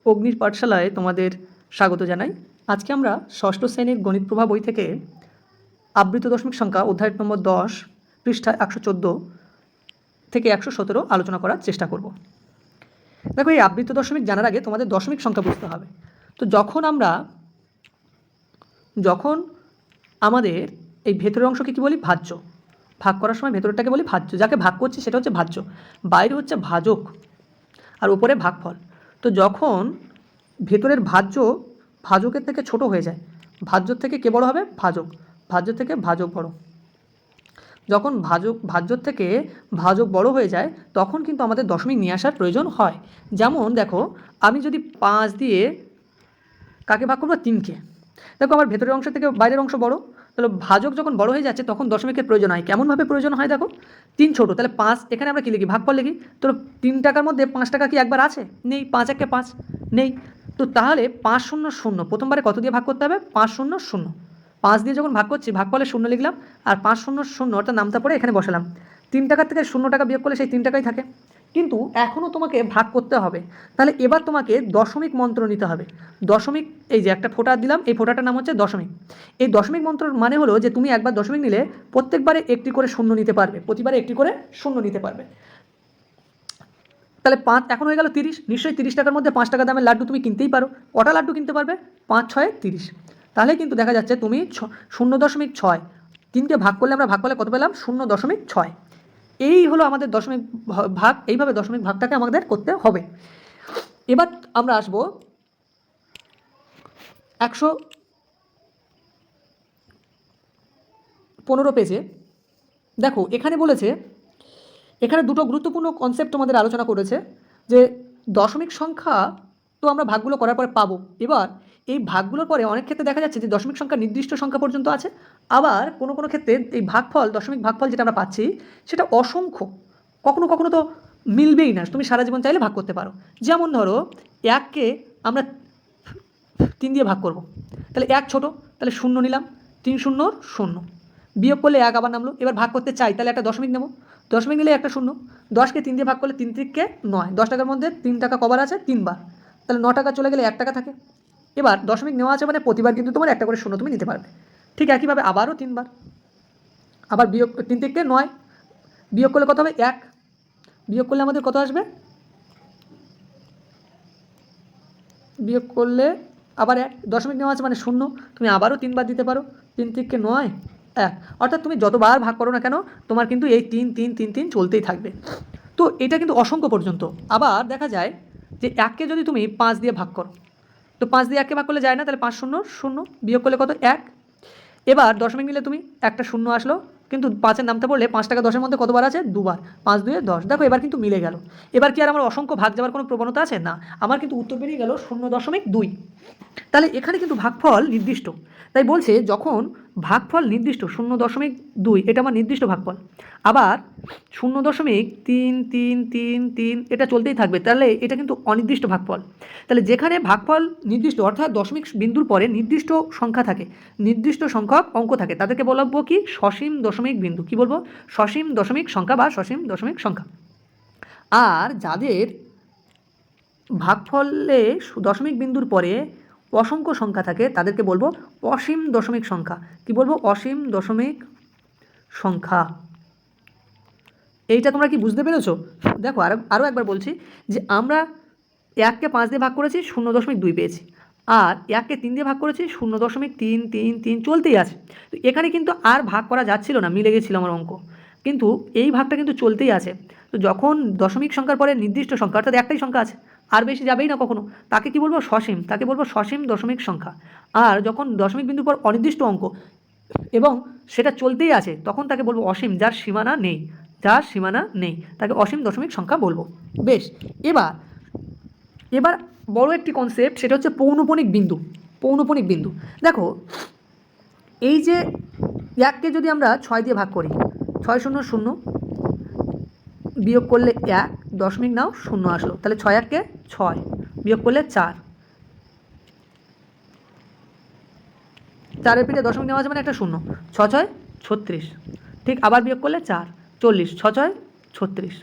অগ্নির পাঠশালায় তোমাদের স্বাগত জানাই। আজকে আমরা ষষ্ঠ শ্রেণীর গণিত প্রভা বই থেকে আবৃত দশমিক সংখ্যা অধ্যায় নম্বর 10 পৃষ্ঠা 114 থেকে 117 আলোচনা করার চেষ্টা করব। দেখো, এই আবৃত দশমিক জানার আগে তোমাদের দশমিক সংখ্যা বুঝতে হবে। তো যখন আমাদের এই ভেতরের অংশকে কী বলি? ভাজ্য। ভাগ করার সময় ভেতরটাকে বলি ভাজ্য। যাকে ভাগ করছি সেটা হচ্ছে ভাজ্য, বাইরে হচ্ছে ভাজক আর উপরে ভাগফল। তো যখন ভেতরের ভাজ্য ভাজকের থেকে ছোট হয়ে যায়, ভাজ্যর থেকে কে বড় হবে? ভাজক। ভাজ্য থেকে ভাজক বড়। যখন ভাজ্যর থেকে ভাজক বড় হয়ে যায় তখন কিন্তু আমাদের দশমিক নিয়ে আসার প্রয়োজন হয়। যেমন দেখো, আমি যদি 5 দিয়ে কাকে ভাগ করবো? 3কে। দেখো, আমার ভেতরের অংশ থেকে বাইরের অংশ বড়, তাহলে ভাজক যখন বড় হয়ে যাচ্ছে তখন দশমিকের প্রয়োজন হয়। কেমনভাবে প্রয়োজন হয়? দেখো, 3 ছোটো, তাহলে 5, এখানে আমরা কী লিখি? ভাগফল লিখি। তো 3 টাকার মধ্যে 5 টাকা কি একবার আছে? নেই। 5 একে 5 নেই। তো তাহলে 5 0 0 প্রথমবারে কত দিয়ে ভাগ করতে হবে? 5 0 0। 5 দিয়ে যখন ভাগ করছি ভাগফলে 0 লিখলাম, আর 5 0 0 অর্থাৎ নামতা পড়ে এখানে বসালাম। 3 টাকার থেকে 0 টাকা বিয়োগ করলে সেই 3 টাকাই থাকে। কিন্তু এখনও তোমাকে ভাগ করতে হবে। তাহলে এবার তোমাকে দশমিক মন্ত্র নিতে হবে। দশমিক, এই যে একটা ফোঁটা দিলাম, এই ফোঁটাটার নাম হচ্ছে দশমিক। এই দশমিক মন্ত্রর মানে হলো যে তুমি একবার দশমিক নিলে প্রত্যেকবারে একটি করে শূন্য নিতে পারবে, প্রতিবারে একটি করে শূন্য নিতে পারবে। তাহলে 5 এখন হয়ে গেল 30। নিশ্চয়ই 30 টাকার মধ্যে 5 টাকা দামের লাড্ডু তুমি কিনতেই পারো। কটা লাড্ডু কিনতে পারবে? 5 6 30। তাহলে কিন্তু দেখা যাচ্ছে তুমি 0.6, 3কে ভাগ করলে আমরা ভাগ করলে কত পেলাম? 0.6। এই হলো আমাদের দশমিক ভাগ। এইভাবে দশমিক ভাগটাকে আমাদের করতে হবে। এবার আমরা আসবো 115 পেজে। দেখো, এখানে বলেছে, এখানে দুটো গুরুত্বপূর্ণ কনসেপ্ট তোমাদের আলোচনা করেছে যে দশমিক সংখ্যা তো আমরা ভাগগুলো করার পরে পাবো। এবার এই ভাগগুলোর পরে অনেক ক্ষেত্রে দেখা যাচ্ছে যে দশমিক সংখ্যা নির্দিষ্ট সংখ্যা পর্যন্ত আছে, আবার কোনো কোনো ক্ষেত্রে এই ভাগফল, দশমিক ভাগফল যেটা আমরা পাচ্ছি সেটা অসংখ্য। কখনো কখনো তো মিলবেই না, তুমি সারা জীবন চাইলে ভাগ করতে পারো। যেমন ধরো, 1কে আমরা 3 দিয়ে ভাগ করব, তাহলে 1 ছোটো, তাহলে 0 নিলাম, 3 0 0, বিয়োগ করলে 1 আবার নামলো। এবার ভাগ করতে চাই, তাহলে একটা দশমিক নেব, দশমিক নিলে একটা 0। 10কে 3 দিয়ে ভাগ করলে 3 3কে 9, 10 টাকার মধ্যে 3 টাকা কবার আছে? 3 বার, তাহলে 9 টাকা চলে গেলে 1 টাকা থাকে। এবার দশমিক নেওয়া আছে মানে প্রতিবার কিন্তু তোমার একটা করে 0 তুমি নিতে পারবে। ঠিক একইভাবে আবারও 3 বার, আবার বিয়োগ 3 থেকে 9, বিয়োগ করলে কত হবে? 1, বিয়োগ করলে আমাদের কত আসবে? বিয়োগ করলে আবার 1, দশমিক নেওয়া আছে মানে 0, তুমি আবারও 3 বার দিতে পারো। 3 থেকে 9 1, অর্থাৎ তুমি যতবার ভাগ করো না কেন তোমার কিন্তু এই 3 3 3 3 চলতেই থাকবে। তো এটা কিন্তু অসংখ্য পর্যন্ত। আবার দেখা যায় যে 1কে যদি তুমি 5 দিয়ে ভাগ করো, তো 5 দিয়ে 1কে ভাগ করলে যায় না, তাহলে 5 0 0, বিয়োগ করলে কত? 1। এবার দশমিক নিলে তুমি একটা 0 আসলো, কিন্তু 5-এর নামতে পড়লে 5 টাকা 10-এর মধ্যে কতবার আছে? 2 বার, 5 2 10। দেখো, এবার কিন্তু মিলে গেল। এবার কি আর আমার অসংখ্য ভাগ যাওয়ার কোনো প্রবণতা আছে? না, আমার কিন্তু উত্তর বেরিয়ে গেল 0.2। তাহলে এখানে কিন্তু ভাগফল নির্দিষ্ট। তাই বলছে যখন ভাগফল নির্দিষ্ট 0.2, এটা আমার নির্দিষ্ট ভাগফল, আবার 0.33333 এটা চলতেই থাকবে, তাহলে এটা কিন্তু অনির্দিষ্ট ভাগফল। তাহলে যেখানে ভাগফল নির্দিষ্ট অর্থাৎ দশমিক বিন্দুর পরে নির্দিষ্ট সংখ্যা থাকে, নির্দিষ্ট সংখ্যক অঙ্ক থাকে, তাদেরকে বলবো কি? সসীম দশমিক বিন্দু। কি বলবো? সসীম দশমিক সংখ্যা বা সসীম দশমিক সংখ্যা। আর যাদের ভাগফলে দশমিক বিন্দুর পরে অসংখ্য সংখ্যা থাকে তাদেরকে বলবো অসীম দশমিক সংখ্যা। কি বলবো? অসীম দশমিক সংখ্যা। এইটা তোমরা কি বুঝতে পেরেছো? দেখো, আরও একবার বলছি যে আমরা 1কে 5 দিয়ে ভাগ করেছি, 0.2 পেয়েছি, আর 1কে 3 দিয়ে ভাগ করেছি, 0.333 চলতেই আছে। তো এখানে কিন্তু আর ভাগ করা যাচ্ছিল না, মিলে গেছিল আমার অঙ্ক, কিন্তু এই ভাগটা কিন্তু চলতেই আছে। তো যখন দশমিক সংখ্যার পরে নির্দিষ্ট সংখ্যা অর্থাৎ একটাই সংখ্যা আছে, আর বেশি যাবেই না কখনো, তাকে কি বলবো? সসীম। তাকে বলবো সসীম দশমিক সংখ্যা। আর যখন দশমিক বিন্দুর পর অনির্দিষ্ট অঙ্ক এবং সেটা চলতেই আছে তখন তাকে বলবো অসীম, যার সীমানা নেই। যার সীমানা নেই তাকে অসীম দশমিক সংখ্যা বলবো। বেশ, এবার বড় একটি কনসেপ্ট, সেটা হচ্ছে পৌনঃপুনিক বিন্দু। পৌনঃপুনিক বিন্দু। দেখো, এই যে 1কে যদি আমরা 6 দিয়ে ভাগ করি, 6 0 0, বিয়োগ করলে 1, দশমিক নাও 0 আসলো, তাহলে 6 1কে 6, বিয়োগ করলে 4, 4-এর পিঠে দশমিক নেওয়া আছে মানে একটা 0, 6 6 36, ঠিক আবার বিয়োগ করলে 4 40, 6 6 36।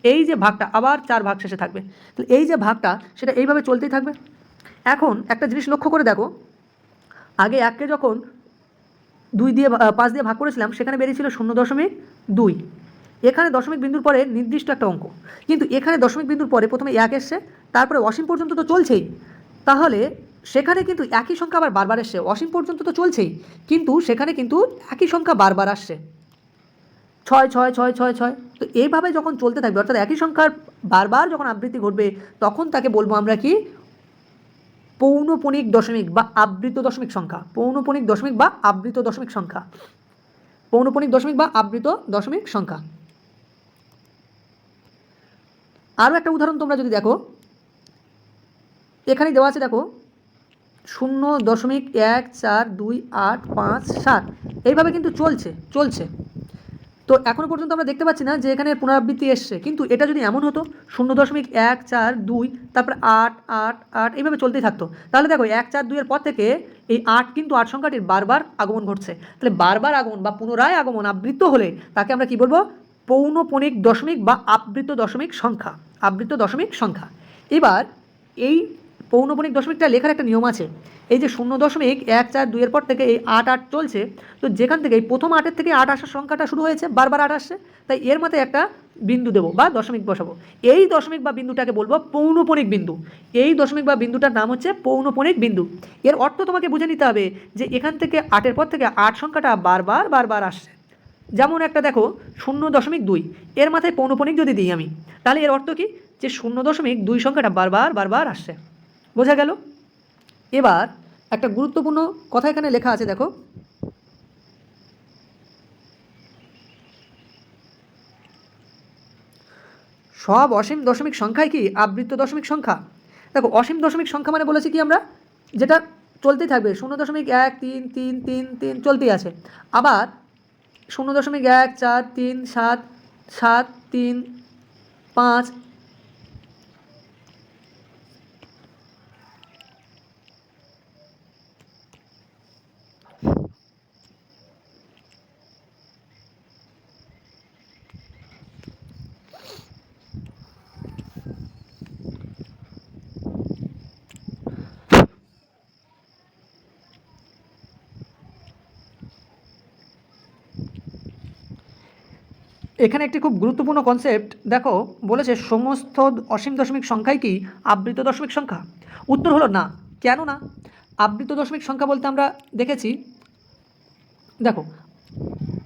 এই যে ভাগটা আবার 4 ভাগ শেষে থাকবে। তাহলে এই যে ভাগটা সেটা এইভাবে চলতেই থাকবে। এখন একটা জিনিস লক্ষ্য করে দেখো, আগে 1কে যখন 5 দিয়ে ভাগ করেছিলাম সেখানে বেরিয়েছিল 0.2। এখানে দশমিক বিন্দুর পরে নির্দিষ্ট একটা অঙ্ক, কিন্তু এখানে দশমিক বিন্দুর পরে প্রথমে 1 এসছে, তারপরে অসীম পর্যন্ত তো চলছেই। তাহলে সেখানে কিন্তু একই সংখ্যা আবার বারবার এসছে। অসীম পর্যন্ত তো চলছেই, কিন্তু সেখানে কিন্তু একই সংখ্যা বারবার আসছে, 6 6 6 6 6। তো এইভাবে যখন চলতে থাকবে, অর্থাৎ একই সংখ্যার বারবার যখন আবৃত্তি ঘটবে, তখন তাকে বলবো আমরা কি, পৌনঃপুনিক দশমিক বা আবৃত দশমিক সংখ্যা। পৌনঃপুনিক দশমিক বা আবৃত দশমিক সংখ্যা। পৌনঃপুনিক দশমিক বা আবৃত দশমিক সংখ্যা। আরও একটা উদাহরণ তোমরা যদি দেখো, এখানে দেওয়া আছে, দেখো 0.142857 এইভাবে কিন্তু চলছে। তো এখনও পর্যন্ত আমরা দেখতে পাচ্ছি না যে এখানে পুনরাবৃত্তি এসছে, কিন্তু এটা যদি এমন হতো 0.142, তারপরে 8 8 8 এইভাবে চলতেই থাকতো, তাহলে দেখো 1 4 2 এর পর থেকে এই 8 কিন্তু 8 সংখ্যাটির বারবার আগমন ঘটছে। তাহলে বারবার আগমন বা পুনরায় আগমন আবৃত্ত হলে তাকে আমরা কি বলবো, পৌনঃপুনিক দশমিক বা আবৃত দশমিক সংখ্যা। আবৃত দশমিক সংখ্যা। এবার এই পৌনঃপুনিক দশমিকটা লেখার একটা নিয়ম আছে। এই যে 0.142 এর পর থেকে এই 8 8 চলছে, তো যেখান থেকে এই প্রথম 8-এর থেকে 8 আসার সংখ্যাটা শুরু হয়েছে, বারবার 8 আসছে, তাই এর মাথায় একটা বিন্দু দেবো বা দশমিক বসাবো। এই দশমিক বা বিন্দুটাকে বলবো পৌনঃপুনিক বিন্দু। এই দশমিক বা বিন্দুটার নাম হচ্ছে পৌনঃপুনিক বিন্দু। এর অর্থ তোমাকে বুঝে নিতে হবে যে এখান থেকে 8-এর পর থেকে 8 সংখ্যাটা বারবার আসছে। যেমন একটা দেখো 0.2, এর মাথায় পৌনঃপুনিক যদি দিই আমি, তাহলে এর অর্থ কি, যে 0.2 সংখ্যাটা বারবার আসছে। বোঝা গেল? এবার একটা গুরুত্বপূর্ণ কথা এখানে লেখা আছে, দেখো সব অসীম দশমিক সংখ্যাই কি আবৃত দশমিক সংখ্যা। দেখো অসীম দশমিক সংখ্যা মানে বলেছি কি আমরা, যেটা চলতেই থাকবে, 0.13333 চলতেই আছে। আবার 0.143773 5। এখানে একটি খুব গুরুত্বপূর্ণ কনসেপ্ট দেখো, বলেছে সমস্ত অসীম দশমিক সংখ্যাই কি আবৃত দশমিক সংখ্যা। উত্তর হলো না। কেন না? আবৃত দশমিক সংখ্যা বলতে আমরা দেখেছি, দেখো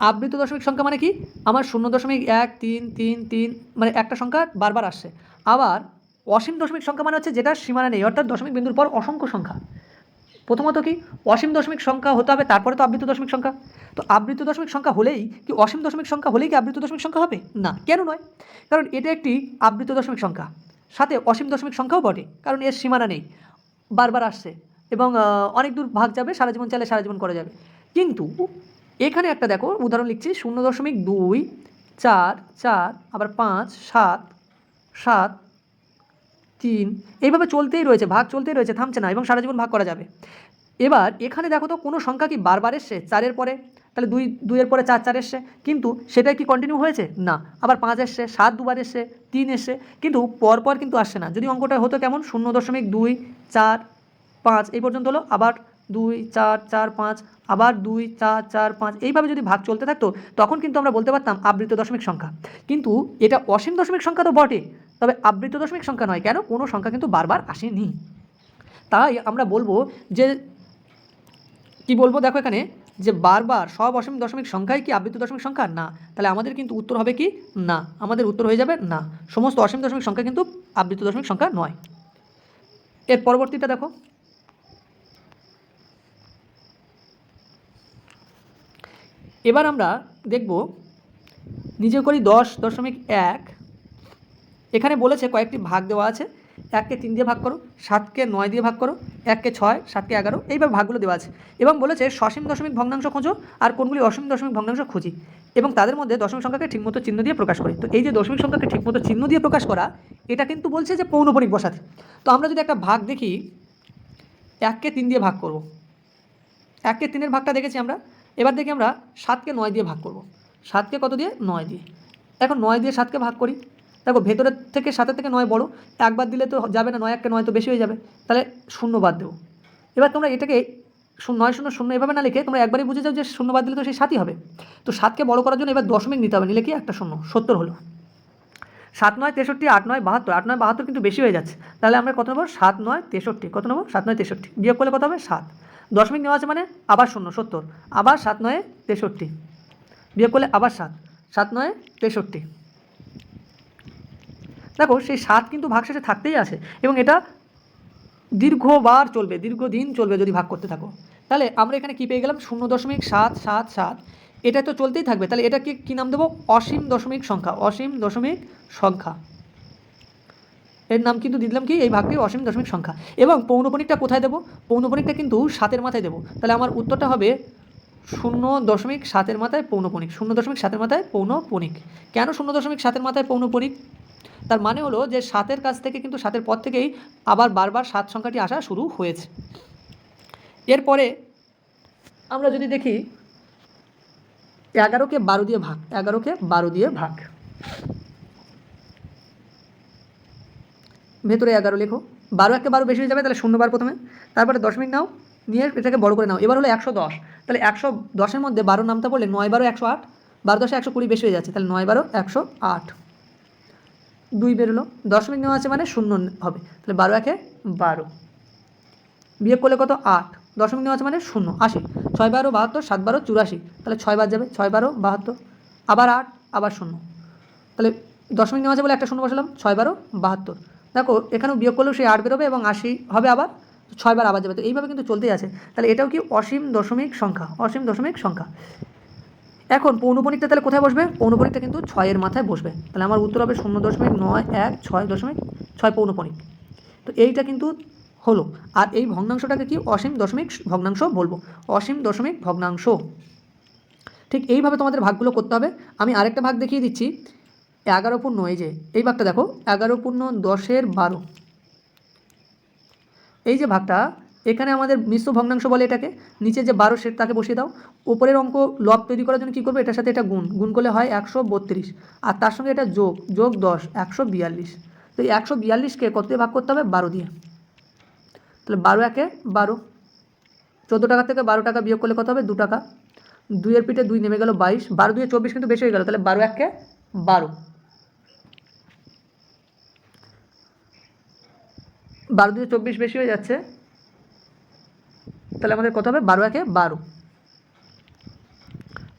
আবৃত দশমিক সংখ্যা মানে কি, আমার 0.1333 মানে একটা সংখ্যা বারবার আসছে। আবার অসীম দশমিক সংখ্যা মানে হচ্ছে যেটা সীমানা নেই, অর্থাৎ দশমিক বিন্দুর পর অসংখ্য সংখ্যা। প্রথমত কি অসীম দশমিক সংখ্যা হতে হবে, তারপরে তো আবৃত দশমিক সংখ্যা। তো আবৃত দশমিক সংখ্যা হলেই কি অসীম দশমিক সংখ্যা হলেই কি আবৃত দশমিক সংখ্যা হবে? না, কেন নয়? কারণ এটা একটি আবৃত দশমিক সংখ্যা, সাথে অসীম দশমিক সংখ্যাও বটে, কারণ এর সীমানা নেই, বারবার আসছে এবং অনেক দূর ভাগ যাবে, সারা জীবন চাইলে সারা জীবন করা যাবে। কিন্তু এখানে একটা দেখো উদাহরণ লিখছি, 0.244 আবার 5 7 7 3 এইভাবে চলতেই রয়েছে, ভাগ চলতেই রয়েছে, থামছে না, এবং সারা জীবন ভাগ করা যাবে। এবার এখানে দেখো তো কোনো সংখ্যা কি বারবার এসছে 4-এর পরে, তাহলে 2-2-এর পরে 4 4 এসছে, কিন্তু সেটাই কি কন্টিনিউ হয়েছে? না। আবার 5 এসছে, 7 দুবার এসছে, 3 এসছে, কিন্তু পরপর কিন্তু আসছে না। যদি অঙ্কটা হতো কেমন, 0.245 এই পর্যন্ত হলো, আবার 2 4 4 5, আবার 2 4 4 5, এইভাবে যদি ভাগ চলতে থাকতো, তখন কিন্তু আমরা বলতে পারতাম আবৃত দশমিক সংখ্যা। কিন্তু এটা অসীম দশমিক সংখ্যা তো বটে, তবে আবৃত দশমিক সংখ্যা নয়। কেন? কোনো সংখ্যা কিন্তু বারবার আসেনি। তাই আমরা বলবো যে, কি বলবো দেখো এখানে, যে বারবার সব অসীম দশমিক সংখ্যাই কি আবৃত দশমিক সংখ্যা? না। তাহলে আমাদের কিন্তু উত্তর হবে কি, না। আমাদের উত্তর হয়ে যাবে না, সমস্ত অসীম দশমিক সংখ্যা কিন্তু আবৃত দশমিক সংখ্যা নয়। এর পরবর্তীটা দেখো, এবার আমরা দেখব, নিজে করি 10.1। এখানে বলেছে কয়েকটি ভাগ দেওয়া আছে, 1কে 3 দিয়ে ভাগ করো, 7কে 9 দিয়ে ভাগ করো, 1কে 6, 7কে 11, এইভাবে ভাগগুলো দেওয়া আছে। এবং বলেছে সসীম দশমিক ভগ্নাংশ খোঁজো, আর কোনগুলি অসীম দশমিক ভগ্নাংশ খুঁজি, এবং তাদের মধ্যে দশমিক সংখ্যাকে ঠিকমতো চিহ্ন দিয়ে প্রকাশ করি। তো এই যে দশমিক সংখ্যাকে ঠিকমতো চিহ্ন দিয়ে প্রকাশ করা, এটা কিন্তু বলছে যে পৌনঃপুনিক বসাতে। তো আমরা যদি একটা ভাগ দেখি, 1কে 3 দিয়ে ভাগ করব, 1কে 3-এর ভাগটা দেখেছি আমরা। এবার দেখি আমরা 7কে 9 দিয়ে ভাগ করব। 7কে কত দিয়ে? 9 দিয়ে। এখন 9 দিয়ে 7কে ভাগ করি, দেখো ভেতরের থেকে 7-এর থেকে 9 বড়, একবার দিলে তো যাবে না, 9 1 9 তো বেশি হয়ে যাবে, তাহলে 0 বাদ দেবো। এবার তোমরা এটাকে 9 0 0 এভাবে না লিখে তোমরা একবারই বুঝে যাও যে 0 বাদ দিলে তো সেই 7ই হবে। তো 7কে বড় করার জন্য এবার দশমিক নিতে হবে, নিলে কি একটা 0, 70 হলো। 7 9 63, 8 9 72, 8 9 72 কিন্তু বেশি হয়ে যাচ্ছে, তাহলে আমরা কত নেবো? 7 9 63, কত নেবো? 7 9 63, বিয়োগ করলে কত হবে? 7, দশমিক নেওয়া আছে মানে আবার 0, 70, আবার 7 9 63, বিয়োগ করলে আবার 7, 7 9 63। দেখো সেই 7 কিন্তু ভাগশেষে থাকতেই আছে এবং এটা দীর্ঘবার চলবে, দীর্ঘদিন চলবে যদি ভাগ করতে থাকো। তাহলে আমরা এখানে কী পেয়ে গেলাম? 0.777, এটা তো চলতেই থাকবে, তাহলে এটা কী নাম দেবো? অসীম দশমিক সংখ্যা, অসীম দশমিক সংখ্যা। এর নাম কিন্তু দিলাম কি, এই ভাগটি অসীম দশমিক সংখ্যা। এবং পৌনঃপুনিকটা কোথায় দেবো? পৌনঃপুনিকটা কিন্তু 7-এর মাথায় দেবো, তাহলে আমার উত্তরটা হবে 0.7-এর মাথায় পৌনঃপুনিক, 0.7-এর মাথায় পৌনঃপুনিক। কেন 0.7-এর মাথায় পৌনঃপুনিক? তার মানে হলো যে 7-এর কাছ থেকে কিন্তু 7-এর পর থেকেই আবার বারবার 7 সংখ্যাটি আসা শুরু হয়েছে। এরপরে আমরা যদি দেখি 11কে 12 দিয়ে ভাগ, 11কে 12 দিয়ে ভাগ, ভেতরে 11 লেখো, 12 1 12 বেশি হয়ে যাবে, তাহলে 0 বার প্রথমে, তারপরে দশমিক নাও, নিয়ে এটাকে বড় করে নাও। এবার হলো 110, তাহলে 110-এর মধ্যে 12 নামটা পড়লে 9 12 108, 12 10 120 বেশি হয়ে যাচ্ছে, তাহলে 9 12 108, 2 বেরোলো, দশমিক নেওয়া আছে মানে 0 হবে, তাহলে 12 1 12, বিয়োগ করলে কত? 8, দশমিক নেওয়া আছে মানে 0, 80, 6 12 72, 7 12 84, তাহলে 6 বাদ যাবে, 6 12 72, আবার 8, আবার 0, তাহলে দশমিক নেওয়া আছে বলে একটা 0 বসালাম, 6 12 72। দেখো এখানেও বিয়োগ করলেও সেই 8 বেরোবে এবং 80 হবে, আবার 6 বার আবার যাবে, তো এইভাবে কিন্তু চলতেই আছে। তাহলে এটাও কি অসীম দশমিক সংখ্যা, অসীম দশমিক সংখ্যা। এখন পৌনঃপুনিকটা তাহলে কোথায় বসবে? পৌনঃপুনিকটা কিন্তু 6-এর মাথায় বসবে, তাহলে আমার উত্তর হবে 0.916.6 পৌনঃপুনিক। তো এইটা কিন্তু হলো, আর এই ভগ্নাংশটাকে কি অসীম দশমিক ভগ্নাংশ বলবো, অসীম দশমিক ভগ্নাংশ। ঠিক এইভাবে তোমাদের ভাগগুলো করতে হবে। আমি আরেকটা ভাগ দেখিয়ে দিচ্ছি, 11 এই যে এই ভাগটা দেখো, 11/10-12, এই যে ভাগটা, এখানে আমাদের মিশ্র ভগ্নাংশ বলে এটাকে, নিচে যে 12 সেট তাকে বসিয়ে দাও, উপরের অঙ্ক লব তৈরি করার জন্য কী করবে? এটার সাথে এটা গুণ করলে হয় 132, আর তার সঙ্গে এটা যোগ 10, 142। তো এই 142-কে কত দিয়ে ভাগ করতে হবে? 12 দিয়ে, তাহলে 12 1 12, 14 টাকা থেকে 12 টাকা বিয়োগ করলে কত হবে? 2 টাকা, 2-এর পিঠে 2 নেমে গেল 22, 12 2 24 কিন্তু বেশি হয়ে গেল, তাহলে 12 1 12, 12 2 24 বেশি হয়ে যাচ্ছে, তাহলে আমাদের কত হবে? 12 1 12,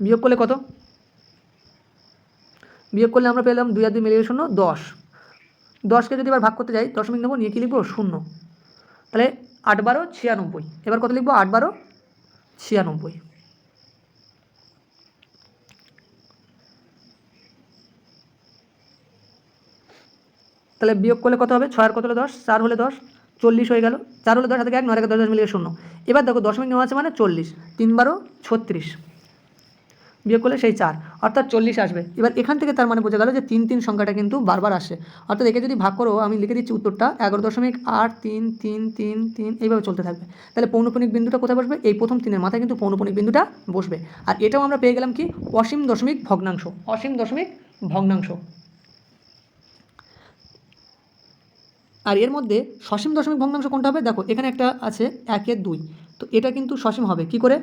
বিয়োগ করলে কত? বিয়োগ করলে আমরা পেলাম 2 আর 2 মিলিয়ে 0, 10, 10-কে যদি এবার ভাগ করতে যাই, দশমিক নেবো, নিয়ে কি লিখবো? 0, তাহলে 8 12 96, এবার কত লিখবো? 8 12 96, তাহলে বিয়োগ করলে কত হবে? 6 আর কত হলো? 10, 4 হলে 10, 40 হয়ে গেল, 4 হলে 10, হাতে 1, 9 10 10 মিলিয়ে 0। এবার দেখো দশমিক নেওয়া আছে মানে 40, 3 12 36, বিয়োগ করলে সেই 4, অর্থাৎ 40 আসবে। এবার এখান থেকে তার মানে বোঝা গেল যে 3 3 সংখ্যাটা কিন্তু বারবার আসে, অর্থাৎ একে যদি ভাগ করো, আমি লিখে দিচ্ছি উত্তরটা 11.8333 এইভাবে চলতে থাকবে। তাহলে পৌনঃপুনিক বিন্দুটা কোথায় বসবে? এই প্রথম 3-এর মাথায় কিন্তু পৌনঃপুনিক বিন্দুটা বসবে। আর এটাও আমরা পেয়ে গেলাম কি? অসীম দশমিক ভগ্নাংশ, অসীম দশমিক ভগ্নাংশ। আর এর মধ্যে সসীম দশমিক ভগ্নাংশ কোনটা হবে? দেখো এখানে একটা আছে 1 এর 2, তো এটা কিন্তু সসীম হবে কি করে?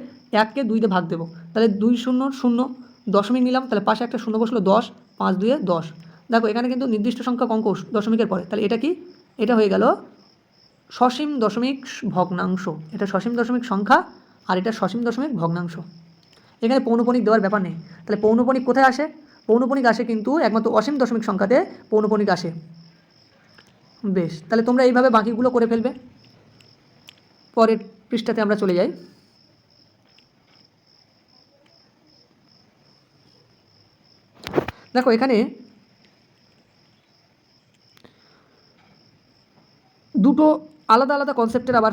1-কে 2 দিয়ে ভাগ দেবো, তাহলে 2 0 0, দশমিক নিলাম, তাহলে পাশে একটা 0 বসলো, 10, 5 2 10। দেখো এখানে কিন্তু নির্দিষ্ট সংখ্যক অঙ্ক দশমিকের পরে, তাহলে এটা কি? এটা হয়ে গেল সসীম দশমিক ভগ্নাংশ, এটা সসীম দশমিক সংখ্যা, আর এটা সসীম দশমিক ভগ্নাংশ। এখানে পৌনঃপুনিক দেওয়ার ব্যাপার নেই। তাহলে পৌনঃপুনিক কোথায় আসে? পৌনঃপুনিক আসে কিন্তু একমাত্র অসীম দশমিক সংখ্যাতে পৌনঃপুনিক আসে। বেশ, তাহলে তোমরা এইভাবে বাকিগুলো করে ফেলবে। পরের পৃষ্ঠাতে আমরা চলে যাই। দেখো এখানে দুটো আলাদা আলাদা কনসেপ্টের আবার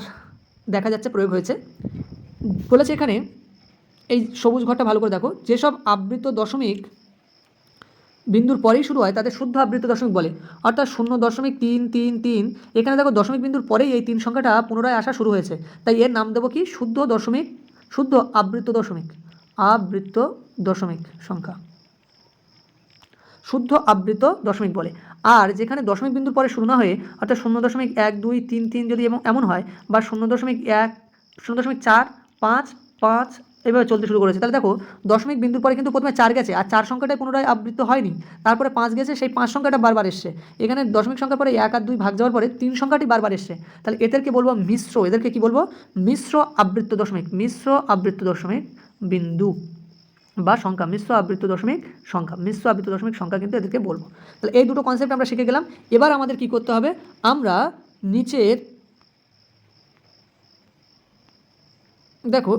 দেখা যাচ্ছে প্রয়োগ হয়েছে। বলেছে এখানে, এই সবুজ ঘরটা ভালো করে দেখো, যেসব আবৃত দশমিক বিন্দুর পরেই শুরু হয় তাদের শুদ্ধ আবৃত দশমিক বলে, অর্থাৎ 0.333, এখানে দেখো দশমিক বিন্দুর পরেই এই 3 সংখ্যাটা পুনরায় আসা শুরু হয়েছে, তাই এর নাম দেবো কি? শুদ্ধ দশমিক, শুদ্ধ আবৃত দশমিক, আবৃত দশমিক সংখ্যা, শুদ্ধ আবৃত দশমিক বলে। আর যেখানে দশমিক বিন্দুর পরে শুরু না হয়ে অর্থাৎ 0.1 2 3 3 যদি এমন হয় বা 0.1 0.4 5 5 এভাবে চলতে শুরু করেছে, তাহলে দেখো দশমিক বিন্দুর পরে কিন্তু প্রথমে 4 গেছে আর 4 সংখ্যাটাই পুনরায় আবৃত্ত হয়নি, তারপরে 5 গেছে, সেই 5 সংখ্যাটা বারবার এসছে। এখানে দশমিক সংখ্যার পরে 1 আর 2 ভাগ যাওয়ার পরে 3 সংখ্যাটি বারবার এসছে, তাহলে এদেরকে বলবো মিশ্র, এদেরকে কি বলবো? মিশ্র আবৃত্ত দশমিক, মিশ্র আবৃত্ত দশমিক বিন্দু বা সংখ্যা, মিশ্র আবৃত্ত দশমিক সংখ্যা, মিশ্র আবৃত্ত দশমিক সংখ্যা কিন্তু এদেরকে বলবো। তাহলে এই দুটো কনসেপ্ট আমরা শিখে গেলাম। এবার আমাদের কি করতে হবে? আমরা নিচের দেখো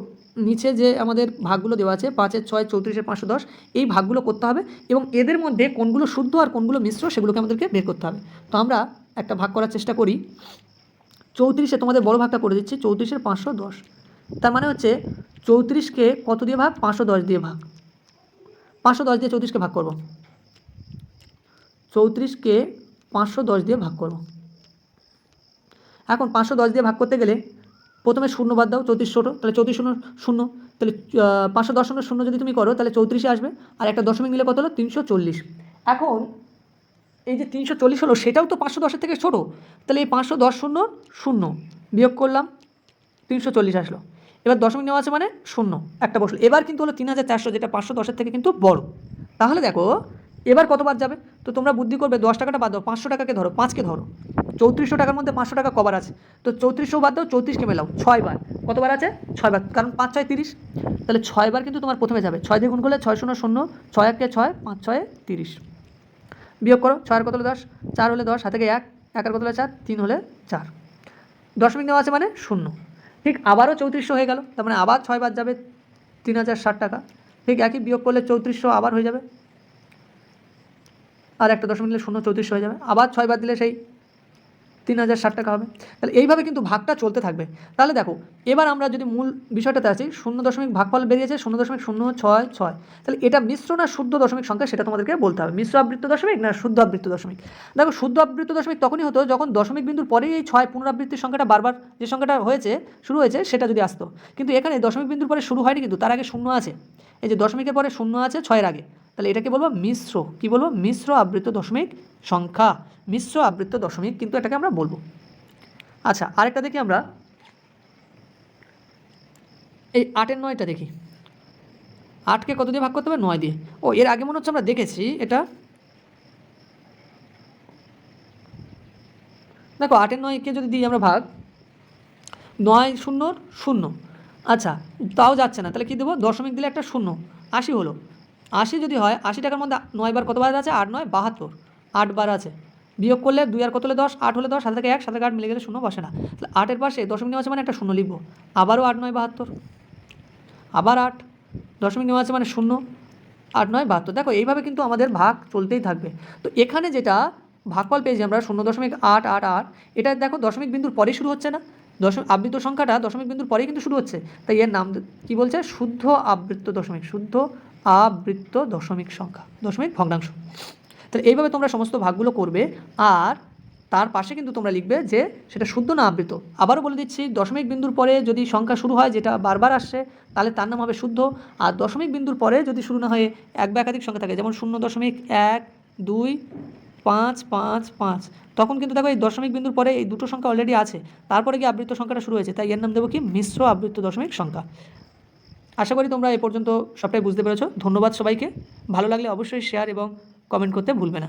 নিচে যে আমাদের ভাগগুলো দেওয়া আছে 5 6 34 510, এই ভাগগুলো করতে হবে এবং এদের মধ্যে কোনগুলো শুদ্ধ আর কোনগুলো মিশ্র সেগুলোকে আমাদেরকে বের করতে হবে। তো আমরা একটা ভাগ করার চেষ্টা করি। 34-এ তোমাদের বড় ভাগটা করে দিচ্ছি, 34-এর 510, তার মানে হচ্ছে 34কে কত দিয়ে ভাগ? 510 দিয়ে ভাগ, 510 দিয়ে 34কে ভাগ করব, 34কে 510 দিয়ে ভাগ করব। এখন 510 দিয়ে ভাগ করতে গেলে প্রথমে শূন্য বাদ দাও, 34 ছোটো, তাহলে 34 শূন্য শূন্য, তাহলে 510 শূন্য শূন্য যদি তুমি করো তাহলে 34-এ আসবে, আর একটা দশমিক নিলে কত হলো? 340। এখন এই যে 340 হলো সেটাও তো 510-এর থেকে ছোটো, তাহলে এই 510 শূন্য শূন্য বিয়োগ করলাম, 340 আসলো। এবার দশমিক নেওয়া আছে মানে শূন্য একটা বসলো। এবার কিন্তু হলো 3400, যেটা 510-এর থেকে কিন্তু বড়। তাহলে দেখো এবার কতবার যাবে? তো তোমরা বুদ্ধি করবে, 10 টাকাটা বাদ দাও, 500 টাকাকে ধরো, 5কে ধরো, 3400 টাকার মধ্যে 500 টাকা কবার আছে? তো 3400 বাদ দাও, 34কে মেলাও, 6 বার। কতবার আছে? 6 বার, কারণ 5 6 30, তাহলে 6 বার কিন্তু তোমার প্রথমে যাবে। 6 দিয়ে গুণ করলে 6 0 0, 6 1 6, 5 6 30, বিয়োগ করো, 6 আর কত হলে 10, 4 হলে 10, হাতে 1, 1 আর কত হলে 4, 3 হলে 4, দশমিক নেওয়া আছে মানে শূন্য। ঠিক আবারও 3400 হয়ে গেল, তার মানে আবার 6 বার যাবে, 3060 টাকা। ঠিক একই বিয়োগ করলে 3400 আবার হয়ে যাবে, আর একটা দশমিক দিলে শূন্য, 3400 হয়ে যাবে, আবার 6 বার দিলে সেই 3060 টাকা হবে। তাহলে এইভাবে কিন্তু ভাগটা চলতে থাকবে। তাহলে দেখো এবার আমরা যদি মূল বিষয়টাতে আসি, 0 ভাগফল বেরিয়েছে 0.066, তাহলে এটা মিশ্র না শুদ্ধ দশমিক সংখ্যা সেটা তোমাদেরকে বলতে হবে। মিশ্র আবৃত্ত দশমিক না শুদ্ধ আবৃত্ত দশমিক? দেখো শুদ্ধ আবৃত্ত দশমিক তখনই হতো যখন দশমিক বিন্দুর পরেই এই 6 পুনরাবৃত্তির সংখ্যাটা বারবার যে সংখ্যাটা শুরু হয়েছে সেটা যদি আসতো, কিন্তু এখানে দশমিক বিন্দুর পরে শুরু হয়নি, কিন্তু তার আগে শূন্য আছে, এই যে দশমিকের পরে শূন্য আছে 6-এর আগে, তাহলে এটাকে বলবো মিশ্র, কি বলবো? মিশ্র আবৃত্ত দশমিক সংখ্যা, মিশ্র আবৃত্ত দশমিক কিন্তু এটাকে আমরা বলবো। আচ্ছা আরেকটা দেখি আমরা, এই 8-এর 9টা দেখি। 8কে কত দিয়ে ভাগ করতে হবে? 9 দিয়ে। ও এর আগে মনে হচ্ছে আমরা দেখেছি এটা। দেখো 8-এর 9কে যদি দিই আমরা ভাগ, 9 0 0, আচ্ছা তাও যাচ্ছে না, তাহলে কী দেবো? দশমিক দিলে একটা শূন্য, 80 হলো। 80 যদি হয়, 80 টাকার মধ্যে 9 বার কতবার আছে? 8 9 72, 8 বার আছে। বিয়োগ করলে 2 আর কত হলে 10, 8 হলে 10, 7 থেকে 1, 7 থেকে 8 মিলে গেলে শূন্য বসে না, তাহলে 8-এর পাশে দশমিক নেওয়া আছে মানে একটা শূন্য লিখবো, আবারও 8 9 72, আবার 8, দশমিক নেওয়া আছে মানে শূন্য, 8 9 72। দেখো এইভাবে কিন্তু আমাদের ভাগ চলতেই থাকবে। তো এখানে যেটা ভাগফল পেয়েছি আমরা 0.888, এটা দেখো দশমিক বিন্দুর পরেই শুরু হচ্ছে না, আবৃত্ত সংখ্যাটা দশমিক বিন্দুর পরেই কিন্তু শুরু হচ্ছে, তাই এর নাম কি বলছে? শুদ্ধ আবৃত্ত দশমিক, শুদ্ধ আবৃত্ত দশমিক সংখ্যা, দশমিক ভগ্নাংশ। তাহলে এইভাবে তোমরা সমস্ত ভাগগুলো করবে, আর তার পাশে কিন্তু তোমরা লিখবে যে সেটা শুদ্ধ না আবৃত। আবারও বলে দিচ্ছি, দশমিক বিন্দুর পরে যদি সংখ্যা শুরু হয় যেটা বারবার আসছে তাহলে তার নাম হবে শুদ্ধ, আর দশমিক বিন্দুর পরে যদি শুরু না হয়ে এক বা একাধিক সংখ্যা থাকে, যেমন 0.1 2 5 5 5, তখন কিন্তু দেখো এই দশমিক বিন্দুর পরে এই দুটো সংখ্যা অলরেডি আছে, তারপরে কি আবৃত্ত সংখ্যাটা শুরু হয়েছে, তাই এর নাম দেবো কি? মিশ্র আবৃত্ত দশমিক সংখ্যা। আশা করি তোমরা এই পর্যন্ত সবটাই বুঝতে পেরেছো। ধন্যবাদ সবাইকে। ভালো লাগলে অবশ্যই শেয়ার এবং কমেন্ট করতে ভুলবে না।